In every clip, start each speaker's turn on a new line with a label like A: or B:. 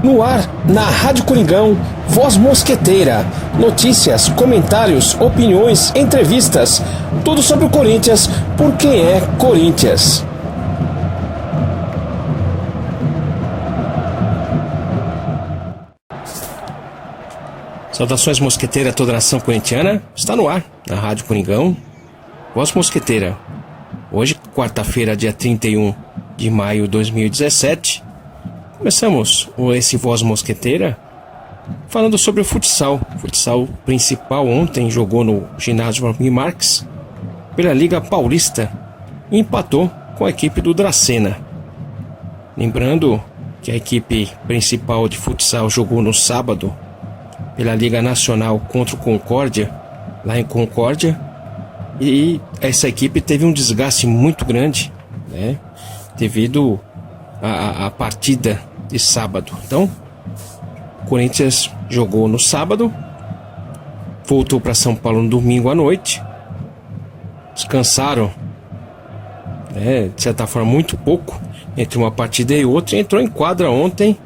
A: No ar, na Rádio Coringão, Voz Mosqueteira. Notícias, comentários, opiniões, entrevistas. Tudo sobre o Corinthians, por quem é Corinthians. Saudações mosqueteira a toda a nação corintiana. Está no ar, na Rádio Coringão, Voz Mosqueteira. Hoje, quarta-feira, dia 31 de maio de 2017. Começamos esse Voz Mosqueteira falando sobre o futsal. O futsal principal ontem jogou no ginásio Valmir Marques pela Liga Paulista e empatou com a equipe do Dracena. Lembrando que a equipe principal de futsal jogou no sábado pela Liga Nacional contra o Concórdia, lá em Concórdia, e essa equipe teve um desgaste muito grande, né, devido à partida de sábado. Então, o Corinthians jogou no sábado, voltou para São Paulo no domingo à noite, descansaram, né, de certa forma muito pouco entre uma partida e outra, e entrou em quadra ontem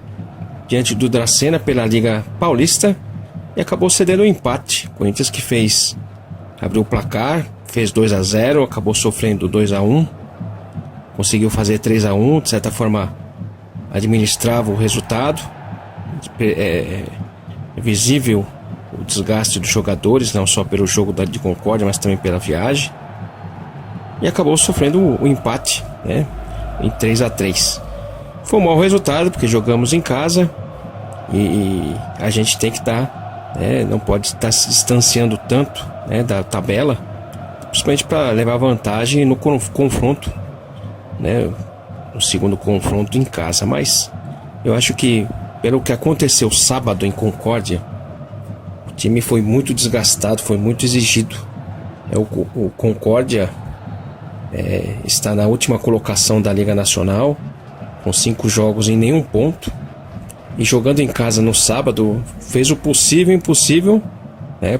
A: diante do Dracena pela Liga Paulista e acabou cedendo o empate. O Corinthians que abriu o placar, fez 2-0, acabou sofrendo 2-1, conseguiu fazer 3-1, de certa forma administrava o resultado. É visível o desgaste dos jogadores, não só pelo jogo de Concórdia, mas também pela viagem, e acabou sofrendo o empate, né, em 3-3. Foi um mau resultado porque jogamos em casa e a gente tem que estar, não pode estar se distanciando tanto, né, da tabela, principalmente para levar vantagem no confronto, né, no segundo confronto em casa. Mas eu acho que, pelo que aconteceu sábado em Concórdia, o time foi muito desgastado, foi muito exigido. O Concórdia está na última colocação da Liga Nacional, com 5 jogos em nenhum ponto, e jogando em casa no sábado fez o possível e impossível,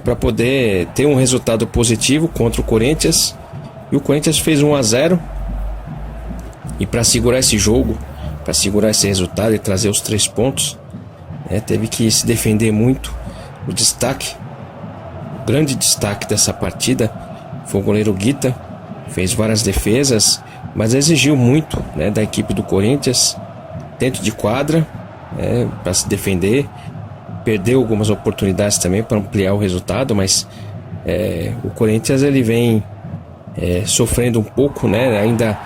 A: para poder ter um resultado positivo contra o Corinthians. E o Corinthians fez 1-0, e para segurar esse jogo, para segurar esse resultado e trazer os 3 pontos, teve que se defender muito. O grande destaque dessa partida foi o goleiro Guita. Fez várias defesas, mas exigiu muito, né, da equipe do Corinthians dentro de quadra, para se defender. Perdeu algumas oportunidades também para ampliar o resultado, mas o Corinthians ele vem sofrendo um pouco, né, ainda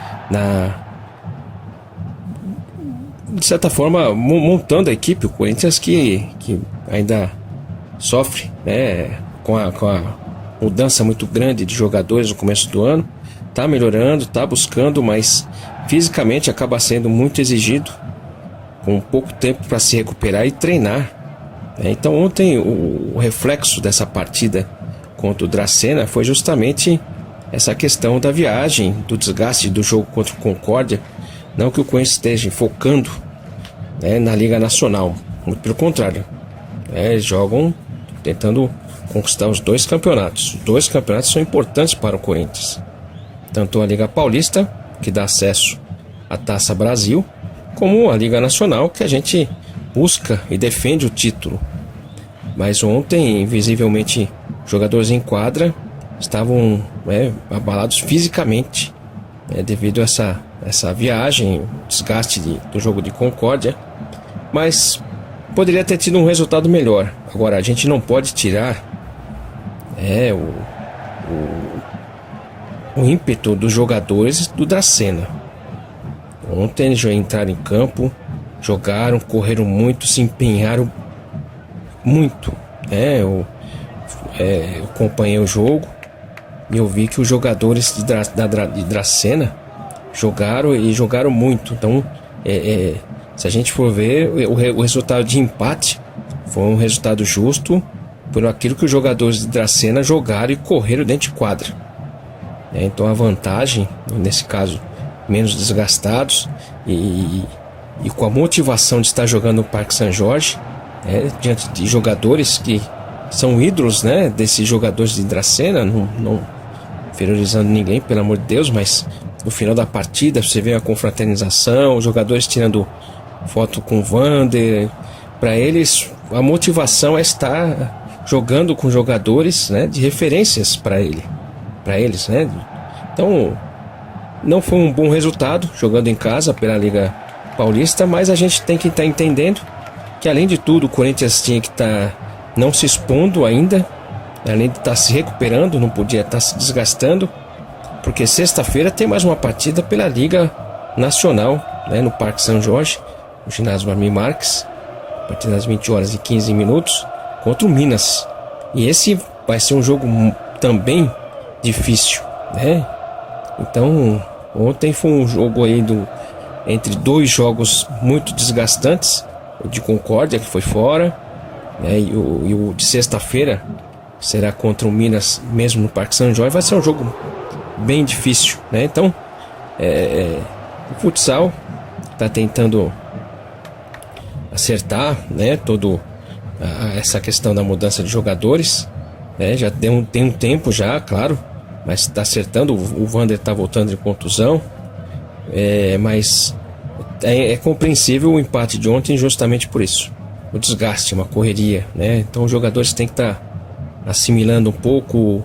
A: de certa forma montando a equipe. O Corinthians que ainda sofre, né, com a mudança muito grande de jogadores no começo do ano. Tá melhorando, tá buscando, mas fisicamente acaba sendo muito exigido, com pouco tempo para se recuperar e treinar. Então ontem o reflexo dessa partida contra o Dracena foi justamente essa questão da viagem, do desgaste do jogo contra o Concórdia. Não que o Corinthians esteja focando, na Liga Nacional, muito pelo contrário, eles jogam tentando conquistar os 2 campeonatos. Os 2 campeonatos são importantes para o Corinthians, tanto a Liga Paulista, que dá acesso à Taça Brasil, como a Liga Nacional, que a gente busca e defende o título. Mas ontem, visivelmente, jogadores em quadra estavam abalados fisicamente, devido a essa viagem, o desgaste do jogo de Concórdia. Mas poderia ter tido um resultado melhor. Agora, a gente não pode tirar o ímpeto dos jogadores do Dracena. Ontem eles já entraram em campo, jogaram, correram muito, se empenharam muito. Eu acompanhei o jogo e eu vi que os jogadores de Dracena jogaram muito. Então, se a gente for ver, o resultado de empate foi um resultado justo por aquilo que os jogadores de Dracena jogaram e correram dentro de quadra. Então a vantagem, nesse caso, menos desgastados e com a motivação de estar jogando no Parque São Jorge, diante de jogadores que são ídolos, desses jogadores de Dracena, não inferiorizando ninguém, pelo amor de Deus, mas no final da partida você vê a confraternização, os jogadores tirando foto com o Vander, para eles a motivação é estar jogando com jogadores, né, de referências para eles, né? Então não foi um bom resultado jogando em casa pela Liga Paulista, mas a gente tem que estar entendendo que, além de tudo, o Corinthians tinha que estar não se expondo ainda, além de estar se recuperando, não podia estar se desgastando, porque sexta-feira tem mais uma partida pela Liga Nacional, né, no Parque São Jorge, no ginásio Vladimir Marques, a partir das 20h15 contra o Minas. E esse vai ser um jogo também difícil, né? Então, ontem foi um jogo aí entre dois jogos muito desgastantes. O de Concórdia, que foi fora, né, e o de sexta-feira será contra o Minas, mesmo no Parque São Jorge. Vai ser um jogo bem difícil, né? Então, o futsal está tentando acertar, né, essa questão da mudança de jogadores, né? Já tem um tempo já, claro, mas está acertando. O Wander está voltando de contusão, mas é compreensível o empate de ontem justamente por isso, o desgaste, uma correria, né? Então os jogadores têm que estar assimilando um pouco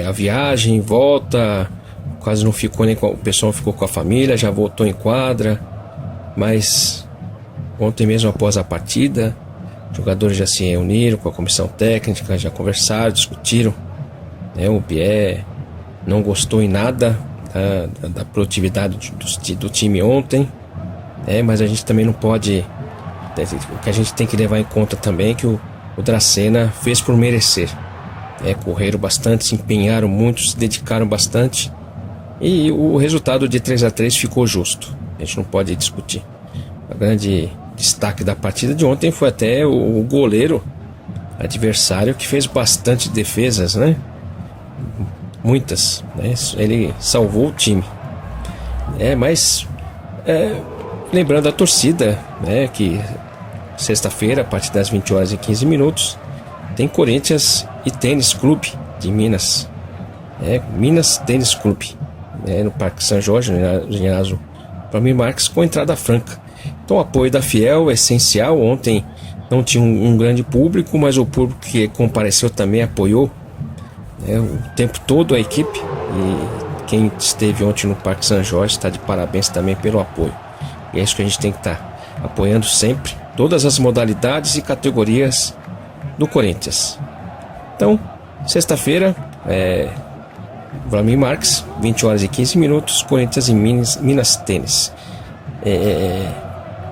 A: a viagem, volta, quase não ficou nem o pessoal ficou com a família, já voltou em quadra, mas ontem mesmo após a partida, os jogadores já se reuniram com a comissão técnica, já conversaram, discutiram, né? O Bié não gostou em nada da produtividade do time ontem, mas a gente também não pode, o que a gente tem que levar em conta também é que o Dracena fez por merecer, correram bastante, se empenharam muito, se dedicaram bastante, e o resultado de 3-3 ficou justo, a gente não pode discutir. O grande destaque da partida de ontem foi até o goleiro adversário, que fez bastante defesas, né? Muitas, né? Ele salvou o time, mas lembrando a torcida, né, que sexta-feira, a partir das 20h15, tem Corinthians e Tênis Clube de Minas, Minas Tênis Clube, no Parque São Jorge, no ginásio Vladimir Marques, com entrada franca. Então o apoio da Fiel é essencial. Ontem não tinha um grande público, mas o público que compareceu também apoiou, o tempo todo a equipe, e quem esteve ontem no Parque São Jorge está de parabéns também pelo apoio. E é isso que a gente tem que estar apoiando sempre, todas as modalidades e categorias do Corinthians. Então, sexta-feira, Vladimir Marques, 20h15, Corinthians e Minas Tênis.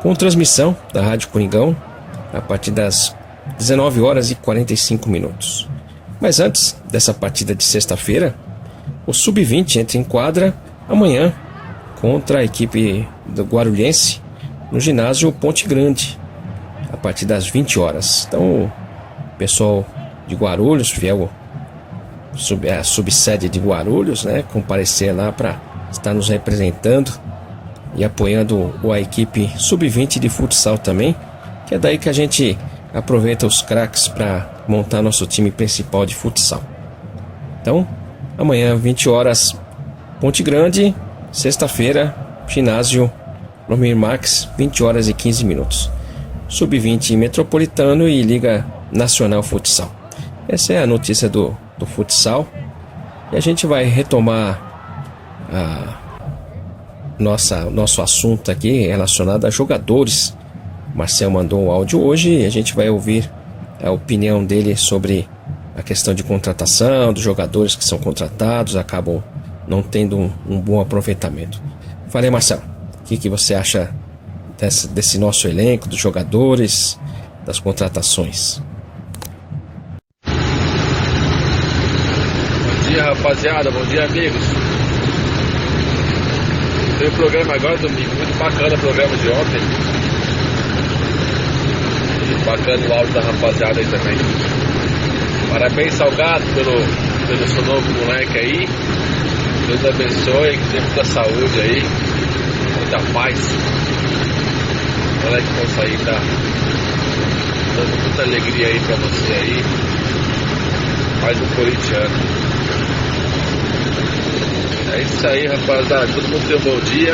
A: Com transmissão da Rádio Coringão, a partir das 19h45. Mas antes dessa partida de sexta-feira, o Sub-20 entra em quadra amanhã contra a equipe do Guarulhense no ginásio Ponte Grande, a partir das 20h. Então o pessoal de Guarulhos, fiel a subsede de Guarulhos, né, comparecer lá para estar nos representando e apoiando a equipe Sub-20 de futsal também, que é daí que a gente aproveita os craques para montar nosso time principal de futsal. Então, amanhã 20h, Ponte Grande. Sexta-feira, ginásio Vladimir Marques, 20h15. Sub-20 Metropolitano e Liga Nacional Futsal. Essa é a notícia do futsal. E a gente vai retomar nosso assunto aqui relacionado a jogadores. O Marcel mandou um áudio hoje e a gente vai ouvir a opinião dele sobre a questão de contratação, dos jogadores que são contratados, acabam não tendo um bom aproveitamento. Falei, Marcelo, o que você acha desse nosso elenco, dos jogadores, das contratações?
B: Bom dia, rapaziada, bom dia, amigos. Tem o programa agora, domingo, muito bacana o programa de ontem. E bacana o áudio da rapaziada aí também. Parabéns, Salgado, pelo seu novo moleque aí. Deus abençoe, que tenha muita saúde aí, muita paz. O moleque possa aí tá dando muita alegria aí pra você aí. Paz do corintiano. É isso aí, rapaziada. Todo mundo tem um bom dia.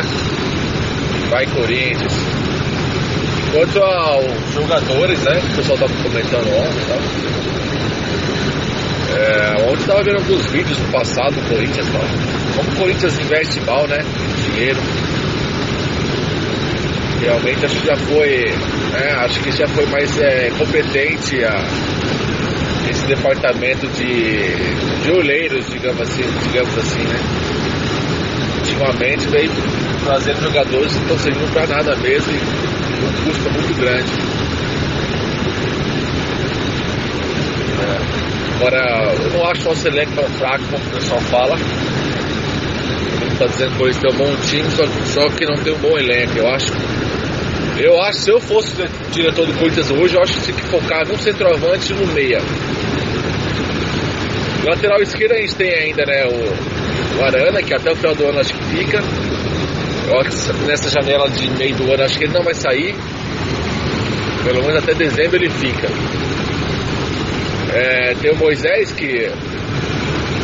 B: Vai, Corinthians. Quanto aos jogadores, né? Que o pessoal tava comentando ontem, tá? Ontem tava vendo alguns vídeos do passado do Corinthians, tá? Como o Corinthians investe mal, né? Dinheiro. Realmente acho que já foi, né? Acho que já foi mais competente esse departamento de olheiros, digamos assim, né? Ultimamente vem trazendo jogadores que não estão servindo para nada mesmo e um custo muito grande. Agora, eu não acho o nosso elenco tão fraco como o pessoal fala. Está dizendo que eles têm um bom time, só que não tem um bom elenco. Eu acho, se eu fosse diretor do Corinthians hoje, eu acho que tinha que focar no centroavante e no meia. Lateral esquerdo a gente tem ainda, né, o Arana, que até o final do ano acho que fica. Eu acho que nessa janela de meio do ano acho que ele não vai sair. Pelo menos até dezembro ele fica. Tem o Moisés, que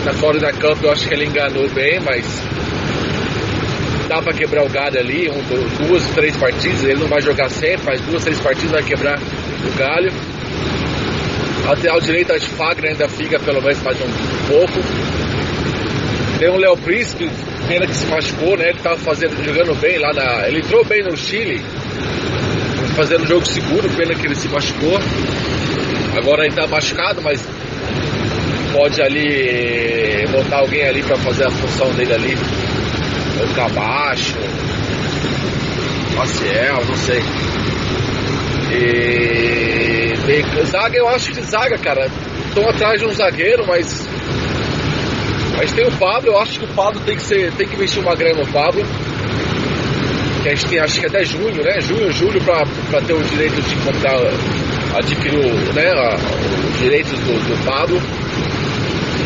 B: tá fora da campo, eu acho que ele enganou bem, mas dá pra quebrar o galho ali, 2, 3 partidas, ele não vai jogar sempre, mas 2, 3 partidas vai quebrar o galho. Lateral direito, acho que Fagner ainda fica pelo menos mais um pouco. Tem o Léo Príncipe, pena que se machucou, né? Ele tava jogando bem lá ele entrou bem no Chile, fazendo jogo seguro, pena que ele se machucou. Agora ele tá machucado, mas pode ali botar alguém ali para fazer a função dele ali. Ou Camacho, Maciel, não sei. E zaga, eu acho que zaga, cara. Estão atrás de um zagueiro, mas tem o Pablo. Eu acho que o Pablo tem que investir uma grana no Pablo. Que a gente tem, acho que até junho, né? Julho para ter o direito de comprar, adquirir os direitos do Pablo.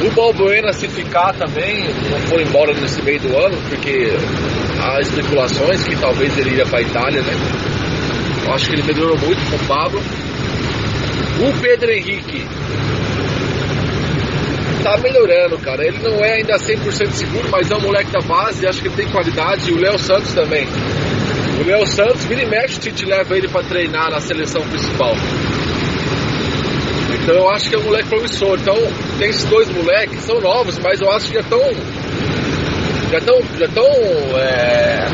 B: O Balbuena, se ficar também, não for embora nesse meio do ano, porque há especulações que talvez ele iria para a Itália, né? Eu acho que ele melhorou muito com o Pablo. O Pedro Henrique tá melhorando, cara. Ele não é ainda 100% seguro, mas é um moleque da base, acho que ele tem qualidade. E o Léo Santos também. O Léo Santos, vira e mexe, o Tite leva ele para treinar na seleção principal. Então eu acho que é um moleque promissor. Então tem esses dois moleques, são novos, mas eu acho que já estão,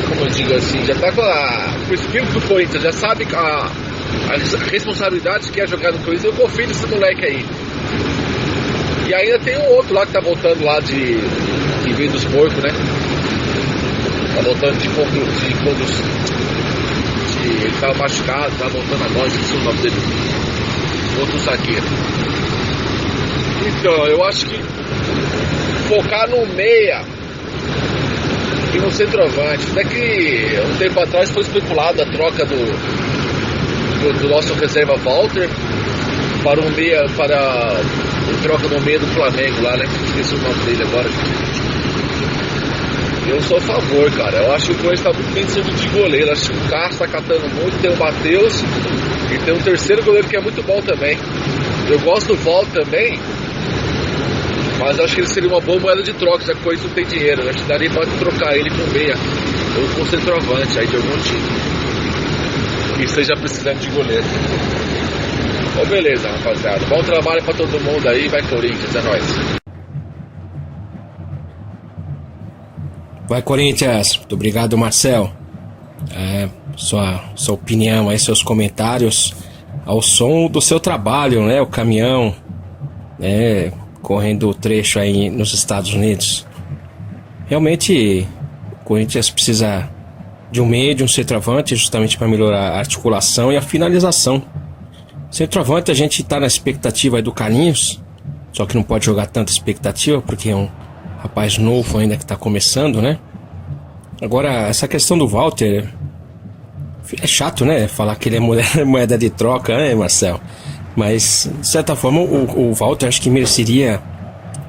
B: como eu digo assim, já tá com o espírito do Corinthians, já sabe a responsabilidade que é jogar no Corinthians. Eu confio nesse moleque aí. E ainda tem um outro lá que tá voltando lá que veio dos porcos, né? Tá voltando ele tava machucado, tá voltando agora, esqueci o nome dele. Outro zagueiro. Então, eu acho que focar no meia e no centroavante. Daqui um tempo atrás foi especulada a troca do nosso reserva Walter para um meia, para a troca do meia do Flamengo lá, né? Esqueci o nome dele agora. Eu sou a favor, cara. Eu acho que o Corinthians está muito bem servido de goleiro. Acho que o Carlos está catando muito. Tem o Matheus e tem um terceiro goleiro que é muito bom também. Eu gosto do Walter também, mas acho que ele seria uma boa moeda de troca, já que o Corinthians não tem dinheiro. Acho que daria para trocar ele com meia ou com centroavante aí de algum time que esteja precisando de goleiro. Bom, beleza, rapaziada. Bom trabalho para todo mundo aí. Vai Corinthians, é nóis.
A: Vai Corinthians, muito obrigado, Marcel. Sua opinião aí, seus comentários ao som do seu trabalho, né? O caminhão, correndo o trecho aí nos Estados Unidos. Realmente, o Corinthians precisa de um meio, de um centroavante, justamente para melhorar a articulação e a finalização. Centroavante, a gente tá na expectativa aí do Carlinhos, só que não pode jogar tanta expectativa, porque é um rapaz novo ainda que tá começando, né? Agora, essa questão do Walter é chato, né? Falar que ele é moeda de troca, né, Marcel? Mas, de certa forma, o Walter acho que mereceria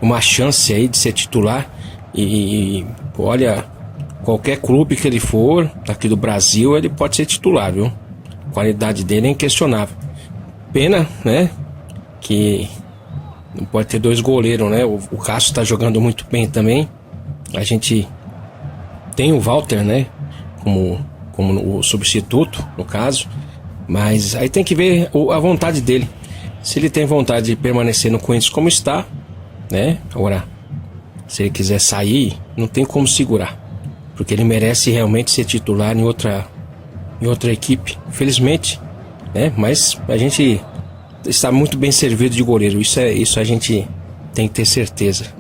A: uma chance aí de ser titular. E olha, qualquer clube que ele for, aqui do Brasil, ele pode ser titular, viu? A qualidade dele é inquestionável. Pena, né? Que não pode ter dois goleiros, né? O Cássio tá jogando muito bem também. A gente tem o Walter, né? Como o substituto, no caso. Mas aí tem que ver a vontade dele. Se ele tem vontade de permanecer no Corinthians como está, né? Agora, se ele quiser sair, não tem como segurar, porque ele merece realmente ser titular em outra equipe, infelizmente, né? Mas a gente está muito bem servido de goleiro, isso a gente tem que ter certeza.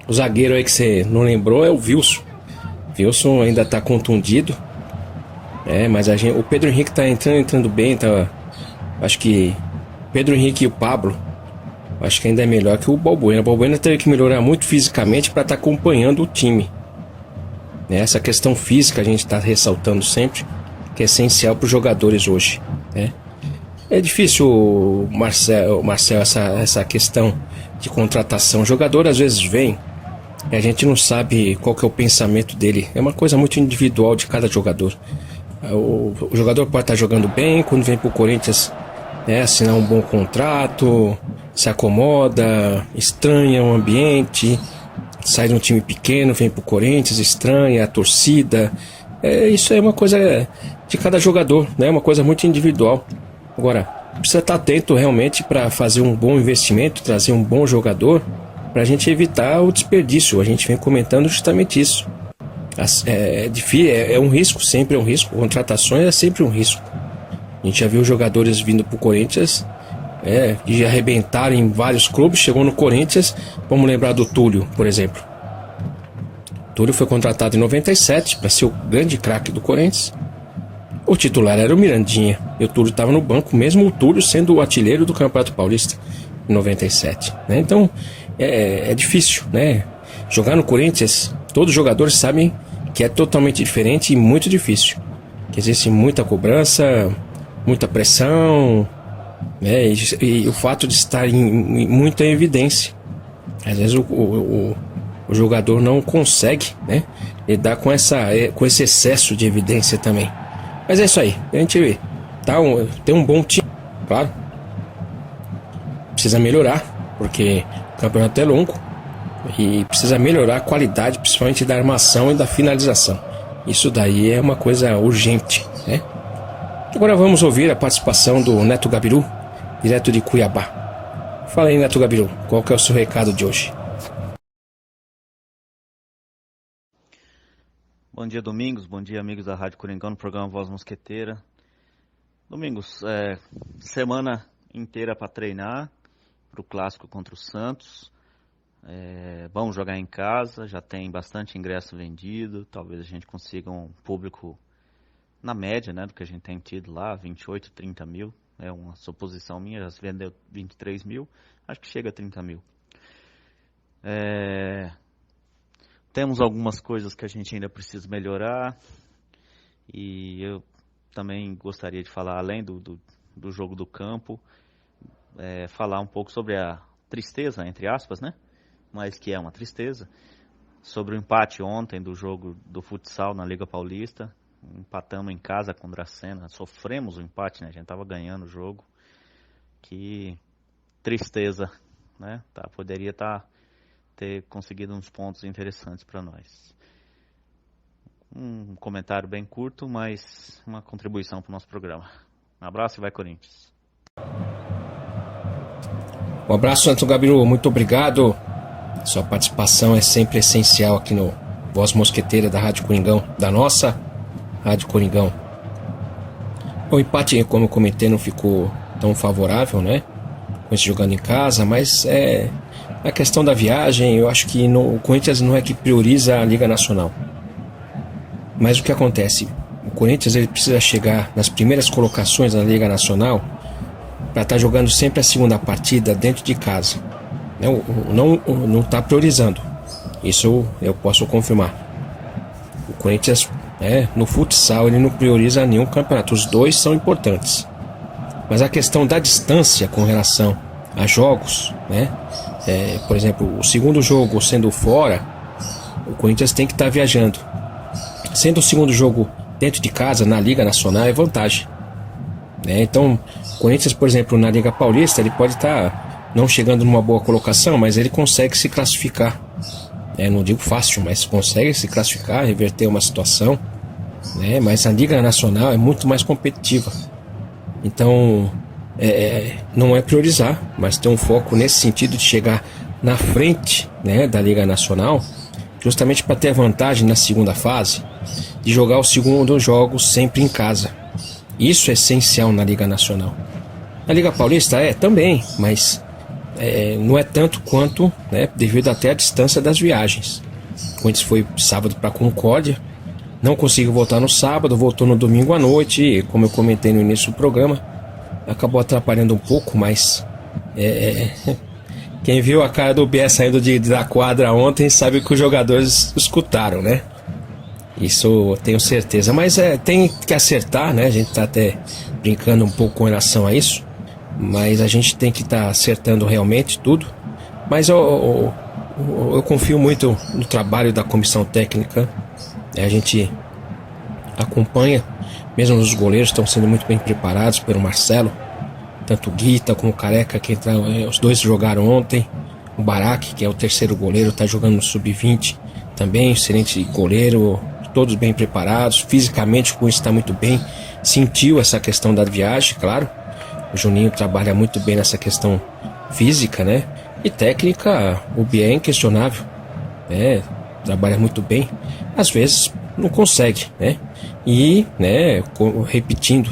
A: O zagueiro aí que você não lembrou é o Wilson. Wilson ainda está contundido, mas o Pedro Henrique está entrando bem, tá? Acho que Pedro Henrique e o Pablo, acho que ainda é melhor que o Balbuena. O Balbuena teve que melhorar muito fisicamente para estar acompanhando o time. Essa questão física a gente está ressaltando sempre, que é essencial para os jogadores hoje, né? É difícil, Marcel, essa questão de contratação. O jogador às vezes vem e a gente não sabe qual que é o pensamento dele. É uma coisa muito individual de cada jogador. O jogador pode estar jogando bem, quando vem para o Corinthians, assinar um bom contrato, se acomoda, estranha o ambiente, sai de um time pequeno, vem pro Corinthians, estranha a torcida. Isso é uma coisa de cada jogador, né? Uma coisa muito individual. Agora, precisa estar atento realmente para fazer um bom investimento, trazer um bom jogador, para a gente evitar o desperdício. A gente vem comentando justamente isso. É um risco, sempre é um risco. Contratações é sempre um risco. A gente já viu jogadores vindo pro Corinthians que já arrebentaram em vários clubes, chegou no Corinthians. Vamos lembrar do Túlio, por exemplo. Túlio foi contratado em 97 para ser o grande craque do Corinthians. O titular era o Mirandinha e o Túlio estava no banco, mesmo o Túlio sendo o artilheiro do Campeonato Paulista em 97, né? Então é difícil, né? Jogar no Corinthians, todos os jogadores sabem que é totalmente diferente e muito difícil, que existe muita cobrança, muita pressão, né? E o fato de estar muito em evidência. Às vezes o jogador não consegue, né, lidar com esse excesso de evidência também. Mas é isso aí. A gente tem um bom time, claro. Precisa melhorar, porque o campeonato é longo e precisa melhorar a qualidade, principalmente da armação e da finalização. Isso daí é uma coisa urgente, né? Agora vamos ouvir a participação do Neto Gabiru, direto de Cuiabá. Fala aí, Neto Gabiru, qual que é o seu recado de hoje?
C: Bom dia, Domingos. Bom dia, amigos da Rádio Coringão, no programa Voz Mosqueteira. Domingos, semana inteira para treinar para o clássico contra o Santos. Vamos jogar em casa, já tem bastante ingresso vendido. Talvez a gente consiga um público na média, né, do que a gente tem tido lá, 28, 30 mil. É uma suposição minha, já se vendeu 23 mil, acho que chega a 30 mil. Temos algumas coisas que a gente ainda precisa melhorar, e eu também gostaria de falar, além do jogo do campo, falar um pouco sobre a tristeza, entre aspas, né? Mas que é uma tristeza, sobre o empate ontem do jogo do futsal na Liga Paulista. Empatamos em casa com o Dracena, sofremos o empate, né? A gente estava ganhando o jogo. Que tristeza, né? Poderia ter conseguido uns pontos interessantes para nós. Um comentário bem curto, mas uma contribuição para o nosso programa. Um abraço e vai Corinthians.
A: Um abraço, Neto Gabiru, muito obrigado. Sua participação é sempre essencial aqui no Voz Mosqueteira da Rádio Coringão, da nossa Rádio Coringão. O empate, como eu comentei, não ficou tão favorável, né? Com esse jogando em casa, mas a questão da viagem, eu acho que o Corinthians não é que prioriza a Liga Nacional. Mas o que acontece? O Corinthians ele precisa chegar nas primeiras colocações na Liga Nacional para estar jogando sempre a segunda partida dentro de casa. Não está priorizando. Isso eu posso confirmar. O Corinthians, no futsal, ele não prioriza nenhum campeonato. Os dois são importantes. Mas a questão da distância com relação a jogos, né? Por exemplo, o segundo jogo sendo fora, o Corinthians tem que estar viajando. Sendo o segundo jogo dentro de casa, na Liga Nacional, é vantagem. Então, o Corinthians, por exemplo, na Liga Paulista, ele pode estar não chegando numa boa colocação, mas ele consegue se classificar. Não digo fácil, mas consegue se classificar, reverter uma situação. né? Mas a Liga Nacional é muito mais competitiva. Então, não é priorizar, mas ter um foco nesse sentido de chegar na frente, né, da Liga Nacional, justamente para ter a vantagem na segunda fase de jogar os segundos jogos sempre em casa. Isso é essencial na Liga Nacional. Na Liga Paulista também, mas não é tanto quanto, né, devido até à distância das viagens. O Corinthians foi sábado para Concórdia, não conseguiu voltar no sábado, voltou no domingo à noite, e, como eu comentei no início do programa, acabou atrapalhando um pouco, mas quem viu a cara do Bié saindo da quadra ontem sabe que os jogadores escutaram, né? Isso eu tenho certeza, mas tem que acertar, né? A gente tá até brincando um pouco com relação a isso, mas a gente tem que estar acertando realmente tudo. Mas eu confio muito no trabalho da comissão técnica. A gente acompanha, mesmo os goleiros estão sendo muito bem preparados pelo Marcelo, tanto o Guita como o Careca, que entraram, os dois jogaram ontem. O Barak, que é o terceiro goleiro, está jogando no sub-20 também, excelente goleiro, todos bem preparados, fisicamente com isso está muito bem, sentiu essa questão da viagem, claro. O Juninho trabalha muito bem nessa questão física, né? E técnica, o Bié é inquestionável, né? Trabalha muito bem, às vezes não consegue, né? E, né, repetindo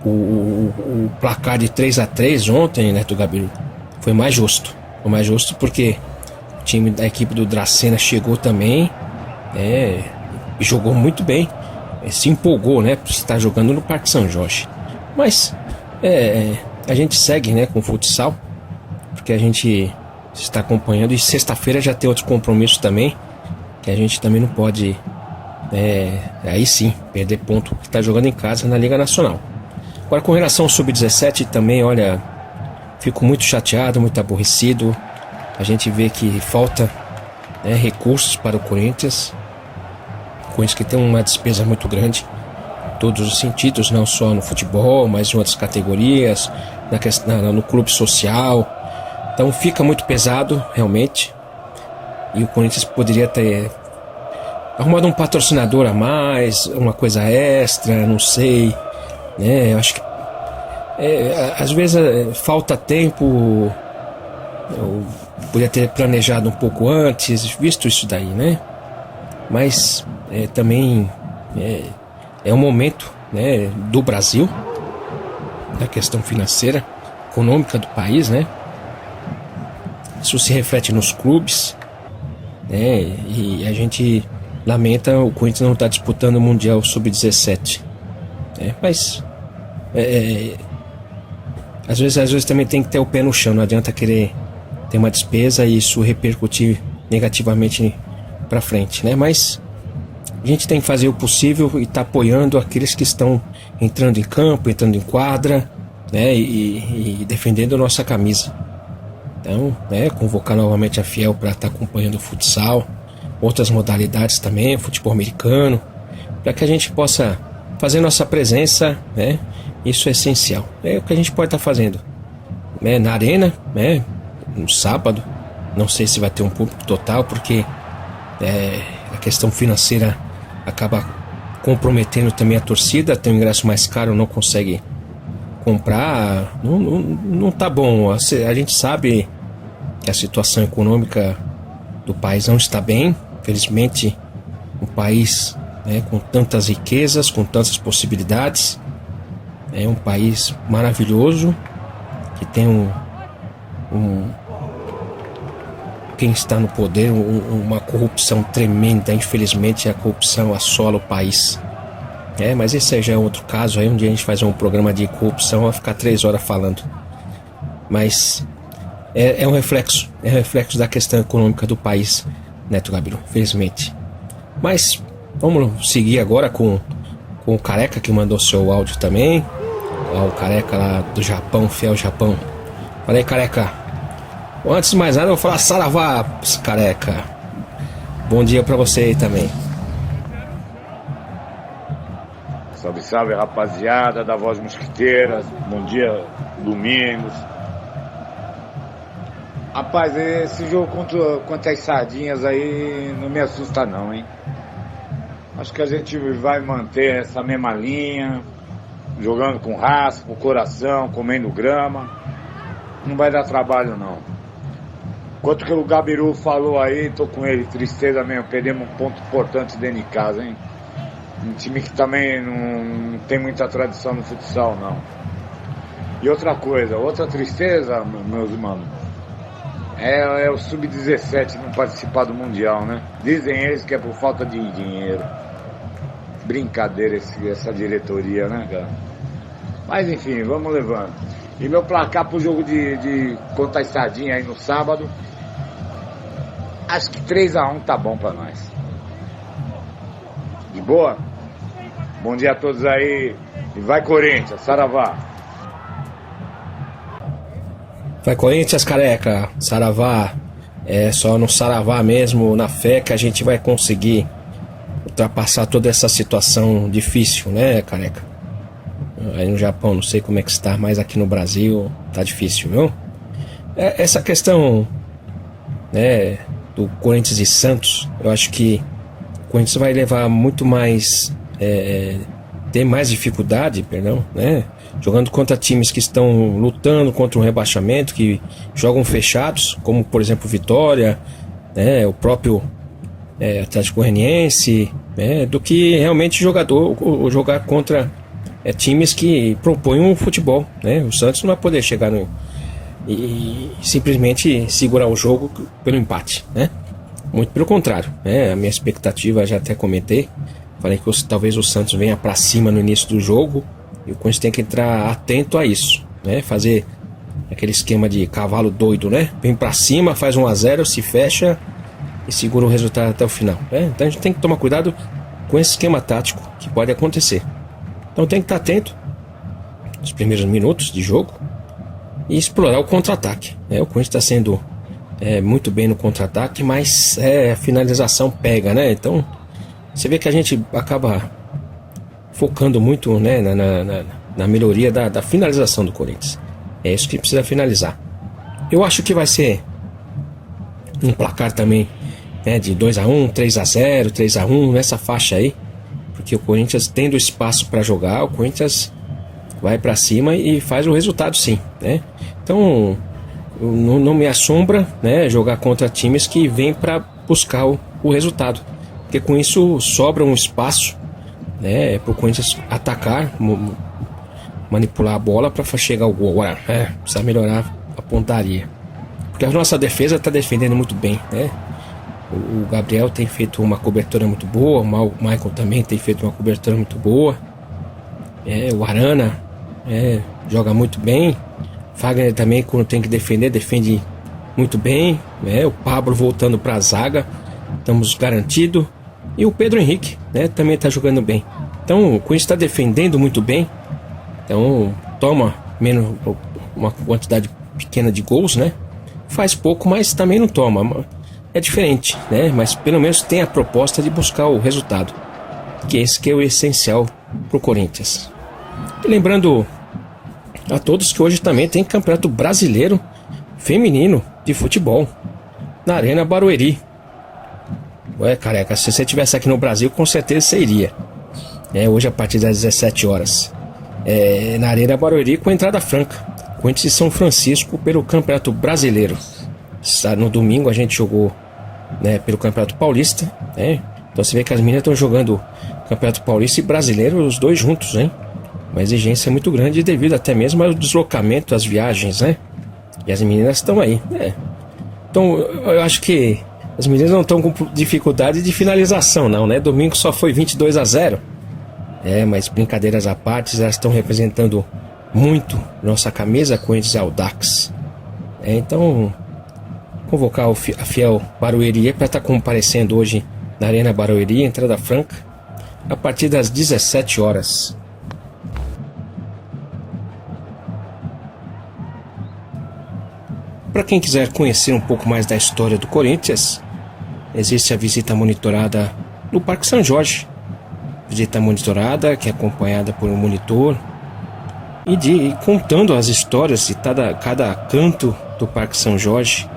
A: o placar de 3-3 ontem, né, do Gabiru, foi mais justo porque o time da equipe do Dracena chegou também, e jogou muito bem, se empolgou, né, por estar jogando no Parque São Jorge. Mas a gente segue, né, com o futsal, porque a gente está acompanhando, e sexta-feira já tem outro compromisso também, que a gente também não pode aí sim perder ponto, que está jogando em casa na Liga Nacional. Agora, com relação ao Sub-17 também, olha, fico muito chateado, muito aborrecido. A gente vê que falta, né, recursos para o Corinthians. O Corinthians que tem uma despesa muito grande em todos os sentidos, não só no futebol, mas em outras categorias, no clube social. Então fica muito pesado, realmente. E o Corinthians poderia ter arrumado um patrocinador a mais, uma coisa extra, não sei, né? Eu acho que às vezes falta tempo. Eu podia ter planejado um pouco antes, visto isso daí, né? Mas também é um momento, né, do Brasil, da questão financeira, econômica do país, né? Isso se reflete nos clubes, né? E a gente lamenta o Corinthians não estar disputando o Mundial Sub-17, né? Mas às vezes também tem que ter o pé no chão. Não adianta querer ter uma despesa e isso repercutir negativamente para frente, né? Mas a gente tem que fazer o possível e estar apoiando aqueles que estão entrando em campo, entrando em quadra, né? E defendendo a nossa camisa. Então, né, convocar novamente a Fiel para estar acompanhando o futsal, outras modalidades também, futebol americano, para que a gente possa fazer nossa presença, né? Isso é essencial. É o que a gente pode estar fazendo, né? Na arena, né? No sábado, não sei se vai ter um público total, porque a questão financeira acaba comprometendo também a torcida. Tem um ingresso mais caro, não consegue comprar, não tá bom. A gente sabe que a situação econômica do país não está bem. Felizmente, um país, né, com tantas riquezas, com tantas possibilidades, é um país maravilhoso, que tem quem está no poder, uma corrupção tremenda. Infelizmente, a corrupção assola o país. Mas esse já é outro caso. Aí um dia a gente faz um programa de corrupção, vai ficar 3 horas falando. Mas é um reflexo da questão econômica do país, Neto Gabiru, felizmente. Mas vamos seguir agora com o Careca, que mandou seu áudio também. O Careca lá do Japão, Fiel Japão. Fala aí, Careca. Antes de mais nada, eu vou falar saravá, Careca. Bom dia pra você aí também.
D: Salve, salve, rapaziada da Voz Mosquiteira. Bom dia, Domingos. Rapaz, esse jogo contra as Sardinhas aí não me assusta não, hein? Acho que a gente vai manter essa mesma linha, jogando com raça, com coração, comendo grama. Não vai dar trabalho, não. Quanto que o Gabiru falou aí, tô com ele, tristeza mesmo, perdemos um ponto importante dentro de casa, hein? Um time que também não tem muita tradição no futsal, não. E outra coisa, outra tristeza, meus irmãos, é o Sub-17 não participar do Mundial, né? Dizem eles que é por falta de dinheiro. Brincadeira essa diretoria, né, cara? Mas enfim, vamos levando. E meu placar pro jogo de contra a Sardinha aí no sábado, acho que 3-1 tá bom pra nós. De boa? Bom dia a todos aí. E vai Corinthians, saravá.
A: Vai Corinthians, careca, saravá. É só no saravá mesmo, na fé, que a gente vai conseguir ultrapassar toda essa situação difícil, né, careca? Aí no Japão não sei como é que está, mas aqui no Brasil tá difícil, viu? Essa questão, né, do Corinthians e Santos, eu acho que o Corinthians vai levar muito mais, ter mais dificuldade, perdão, né? Jogando contra times que estão lutando contra um rebaixamento, que jogam fechados, como por exemplo Vitória, né, o próprio Atlético Goianiense, né, do que realmente jogar contra times que propõem um futebol, né? O Santos não vai poder chegar e simplesmente segurar o jogo pelo empate, né? Muito pelo contrário, né? A minha expectativa, já até comentei, falei que talvez o Santos venha para cima no início do jogo, e o Corinthians tem que entrar atento a isso, né? Fazer aquele esquema de cavalo doido, né? Vem para cima, faz 1-0, se fecha e segura o resultado até o final, né? Então a gente tem que tomar cuidado com esse esquema tático que pode acontecer. Então tem que estar atento nos primeiros minutos de jogo e explorar o contra-ataque, né? O Corinthians está sendo muito bem no contra-ataque, mas a finalização pega, né? Então você vê que a gente acaba focando muito, né, na melhoria da finalização do Corinthians. É isso que precisa finalizar. Eu acho que vai ser um placar também, né, de 2-1, 3-0, 3-1, nessa faixa aí, porque o Corinthians tendo espaço para jogar, o Corinthians vai para cima e faz o resultado, sim, né? Então não me assombra, né, jogar contra times que vêm para buscar o resultado, porque com isso sobra um espaço, né, para o Corinthians atacar, manipular a bola para chegar ao gol. Agora, precisa melhorar a pontaria, porque a nossa defesa está defendendo muito bem, né? O Gabriel tem feito uma cobertura muito boa, o Michael também tem feito uma cobertura muito boa, o Arana joga muito bem, Fagner também, quando tem que defender, defende muito bem, o Pablo voltando para a zaga, estamos garantidos, e o Pedro Henrique, né, também está jogando bem. Então o Corinthians está defendendo muito bem, então toma menos, uma quantidade pequena de gols, né? Faz pouco, mas também não toma. É diferente, né? Mas pelo menos tem a proposta de buscar o resultado, que esse que é o essencial pro Corinthians. E lembrando a todos que hoje também tem Campeonato Brasileiro Feminino de Futebol na Arena Barueri. Careca, se você estivesse aqui no Brasil, com certeza você iria. Hoje a partir das 17 horas. Na Arena Barueri, com entrada franca. Corinthians e São Francisco pelo Campeonato Brasileiro. No domingo a gente jogou, né, pelo Campeonato Paulista, né? Então você vê que as meninas estão jogando Campeonato Paulista e Brasileiro, os dois juntos, né? Uma exigência muito grande devido até mesmo ao deslocamento, às viagens, né? E as meninas estão aí, né? Então eu acho que as meninas não estão com dificuldade de finalização, não, né? Domingo só foi 22-0. Mas brincadeiras à parte, elas estão representando muito nossa camisa Corinthians e Audax. Então, convocar a fiel Barueri para estar comparecendo hoje na Arena Barueri, entrada franca, a partir das 17 horas. Para quem quiser conhecer um pouco mais da história do Corinthians, existe a visita monitorada no Parque São Jorge. Visita monitorada, que é acompanhada por um monitor e contando as histórias de cada canto do Parque São Jorge,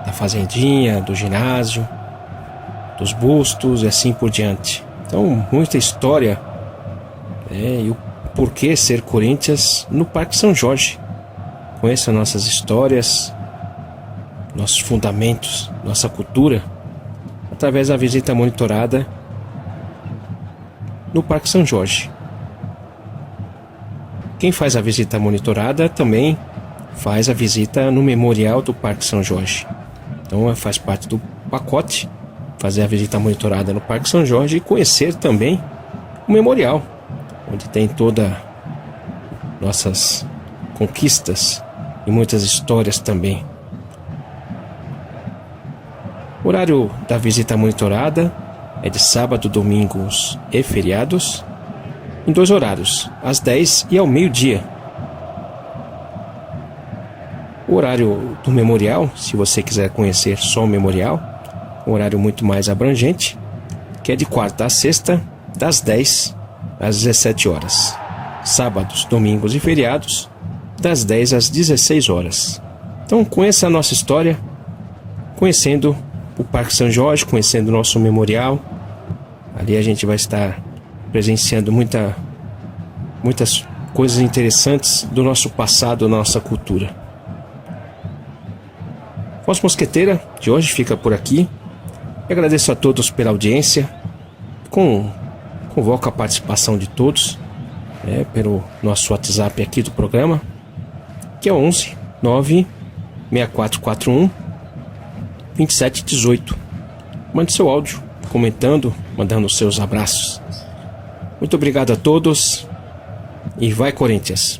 A: da fazendinha, do ginásio. dos bustos e assim por diante. Então, muita história, e o porquê ser Corinthians no Parque São Jorge. Conheça nossas histórias, nossos fundamentos, nossa cultura, através da visita monitorada no Parque São Jorge. Quem faz a visita monitorada também faz a visita no Memorial do Parque São Jorge. Então faz parte do pacote fazer a visita monitorada no Parque São Jorge e conhecer também o Memorial, onde tem todas nossas conquistas e muitas histórias também. O horário da visita monitorada é de sábado, domingos e feriados, em 2 horários, às 10 e ao meio-dia. O horário do memorial, se você quiser conhecer só o memorial, um horário muito mais abrangente, que é de quarta a sexta, das 10 às 17 horas. Sábados, domingos e feriados, das 10 às 16 horas. Então conheça a nossa história, conhecendo o Parque São Jorge, conhecendo o nosso memorial. Ali a gente vai estar presenciando muitas coisas interessantes do nosso passado, da nossa cultura. Voz Mosqueteira de hoje fica por aqui. Eu agradeço a todos pela audiência. Convoco a participação de todos, pelo nosso WhatsApp aqui do programa, que é 11 9 6441 2718. Mande seu áudio comentando, mandando seus abraços. Muito obrigado a todos e vai Corinthians!